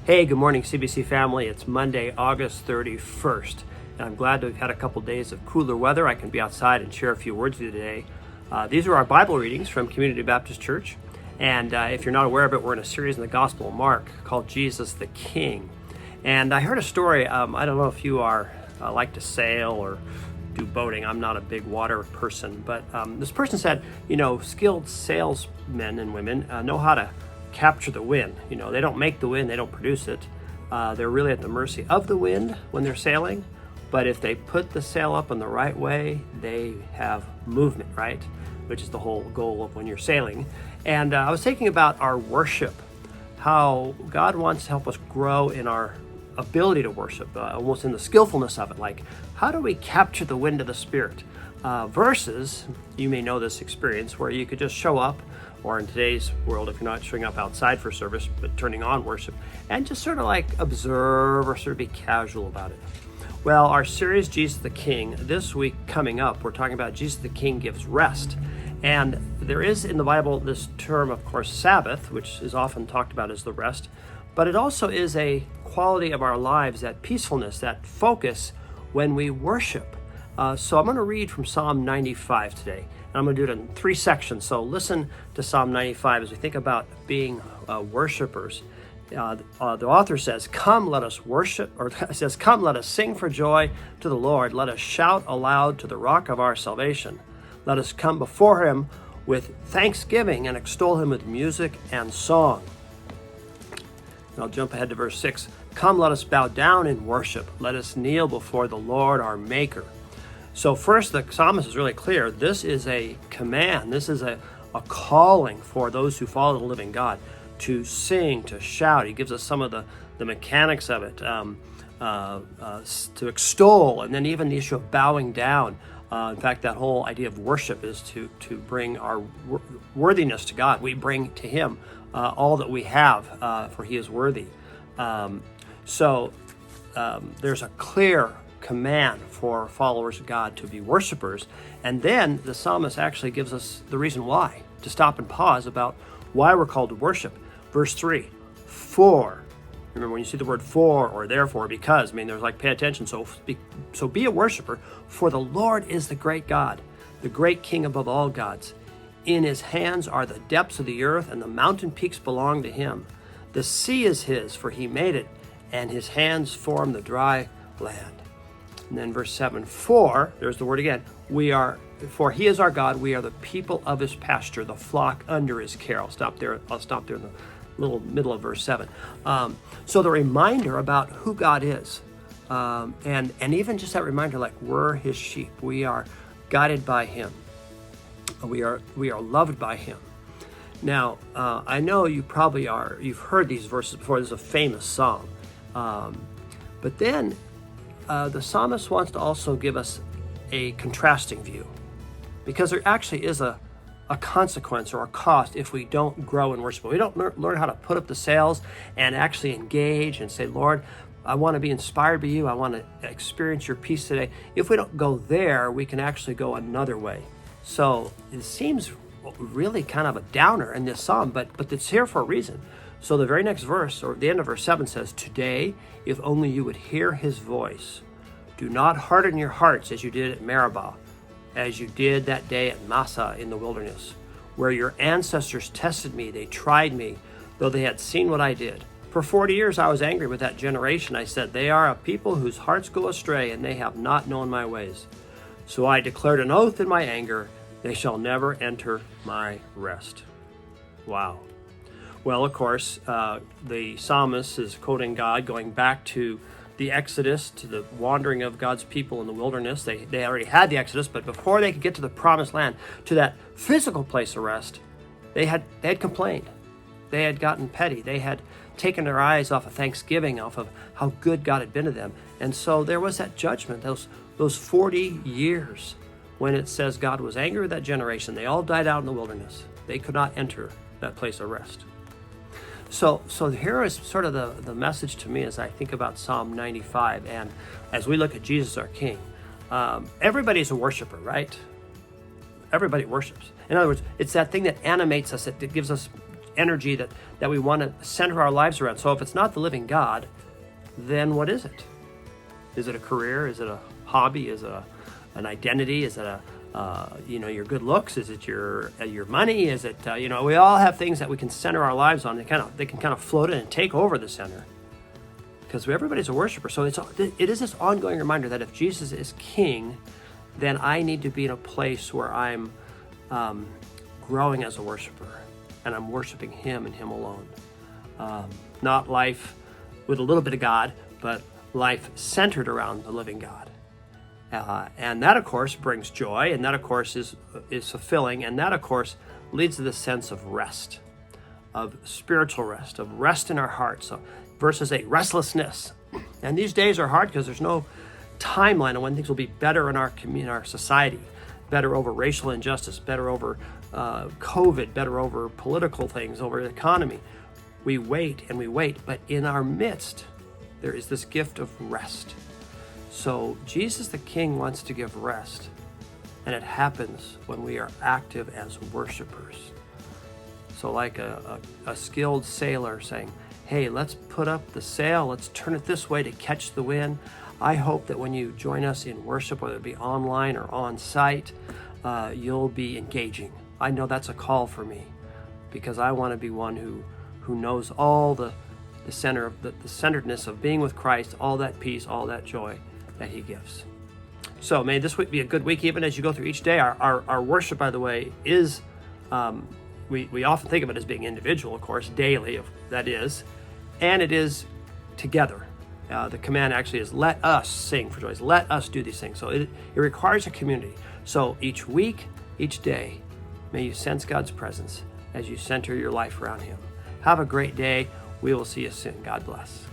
Hey, good morning, CBC family. It's Monday, August 31st, and I'm glad that we've had a couple days of cooler weather. I can be outside and share a few words with you today. These are our Bible readings from Community Baptist Church, and if you're not aware of it, we're in a series in the Gospel of Mark called Jesus the King. And I heard a story. I don't know if you are like to sail or do boating. I'm not a big water person, but this person said, skilled salesmen and women know how to capture the wind. They don't make the wind, they don't produce it. They're really at the mercy of the wind when they're sailing, but if they put the sail up in the right way, they have movement, right? Which is the whole goal of when you're sailing. And I was thinking about our worship, how God wants to help us grow in our ability to worship, almost in the skillfulness of it. Like, how do we capture the wind of the Spirit? Versus, you may know this experience where you could just show up, or in today's world, if you're not showing up outside for service, but turning on worship, and just sort of like observe or sort of be casual about it. Well, our series, Jesus the King, this week coming up, we're talking about Jesus the King gives rest. And there is in the Bible this term, of course, Sabbath, which is often talked about as the rest, but it also is a quality of our lives, that peacefulness, that focus when we worship. So I'm going to read from Psalm 95 today. And I'm going to do it in three sections. So listen to Psalm 95 as we think about being worshipers. The author says, "Come, let us worship," or it says, "Come, let us sing for joy to the Lord. Let us shout aloud to the rock of our salvation. Let us come before him with thanksgiving and extol him with music and song." And I'll jump ahead to verse 6. "Come, let us bow down in worship. Let us kneel before the Lord our Maker." So first, the psalmist is really clear. This is a command. This is a calling for those who follow the living God to sing, to shout. He gives us some of the mechanics of it, to extol, and then even the issue of bowing down. In fact, that whole idea of worship is to bring our worthiness to God. We bring to him all that we have, for he is worthy. So there's a clear command for followers of God to be worshipers. And then the psalmist actually gives us the reason why, to stop and pause about why we're called to worship. Verse 3, for. Remember, when you see the word for or therefore, because, there's like, pay attention. So be a worshiper, for the Lord is the great God, the great King above all gods. In his hands are the depths of the earth, and the mountain peaks belong to him. The sea is his, for he made it, and his hands form the dry land. And then verse 7, for, there's the word again, for he is our God, we are the people of his pasture, the flock under his care. I'll stop there in the little middle of verse 7. So the reminder about who God is, and even just that reminder, like, we're his sheep. We are guided by him. We are loved by him. Now, I know you probably you've heard these verses before. This is a famous psalm. But then the psalmist wants to also give us a contrasting view, because there actually is a consequence or a cost if we don't grow in worship. We don't learn how to put up the sails and actually engage and say, Lord, I want to be inspired by you. I want to experience your peace today. If we don't go there, we can actually go another way. So it seems really kind of a downer in this psalm, but it's here for a reason. So the very next verse, or the end of verse 7, says, "Today, if only you would hear his voice, do not harden your hearts as you did at Meribah, as you did that day at Massah in the wilderness, where your ancestors tested me, they tried me, though they had seen what I did. For 40 years I was angry with that generation. I said, they are a people whose hearts go astray, and they have not known my ways. So I declared an oath in my anger, they shall never enter my rest." Wow. Well, of course, the psalmist is quoting God, going back to the Exodus, to the wandering of God's people in the wilderness. They already had the Exodus, but before they could get to the promised land, to that physical place of rest, they had complained. They had gotten petty. They had taken their eyes off of thanksgiving, off of how good God had been to them. And so there was that judgment, those 40 years when it says God was angry with that generation. They all died out in the wilderness. They could not enter that place of rest. So here is sort of the message to me as I think about Psalm 95, and as we look at Jesus our King. Everybody's a worshiper, right? Everybody worships. In other words, it's that thing that animates us, that gives us energy that we want to center our lives around. So if it's not the living God, then what is it? Is it a career? Is it a hobby? Is it an identity? Is it your good looks? Is it your money? Is it we all have things that we can center our lives on. They can kind of float in and take over the center, because everybody's a worshiper. So it is this ongoing reminder that if Jesus is King, then I need to be in a place where I'm growing as a worshiper, and I'm worshiping Him and Him alone. Not life with a little bit of God, but life centered around the living God. And that, of course, brings joy, and that, of course, is fulfilling, and that, of course, leads to the sense of rest, of spiritual rest, of rest in our hearts. So, verses 8, restlessness. And these days are hard because there's no timeline on when things will be better in our community, our society, better over racial injustice, better over COVID, better over political things, over the economy. We wait and we wait, but in our midst, there is this gift of rest. So Jesus the King wants to give rest, and it happens when we are active as worshipers. So like a skilled sailor saying, hey, let's put up the sail, let's turn it this way to catch the wind. I hope that when you join us in worship, whether it be online or on site, you'll be engaging. I know that's a call for me, because I want to be one who knows all the center of the centeredness of being with Christ, all that peace, all that joy that He gives. So may this week be a good week, even as you go through each day. Our worship, by the way, is we often think of it as being individual, of course, daily, that is, and it is together. The command actually is, let us sing for joy. Let us do these things. So it requires a community. So each week, each day, may you sense God's presence as you center your life around Him. Have a great day. We will see you soon. God bless.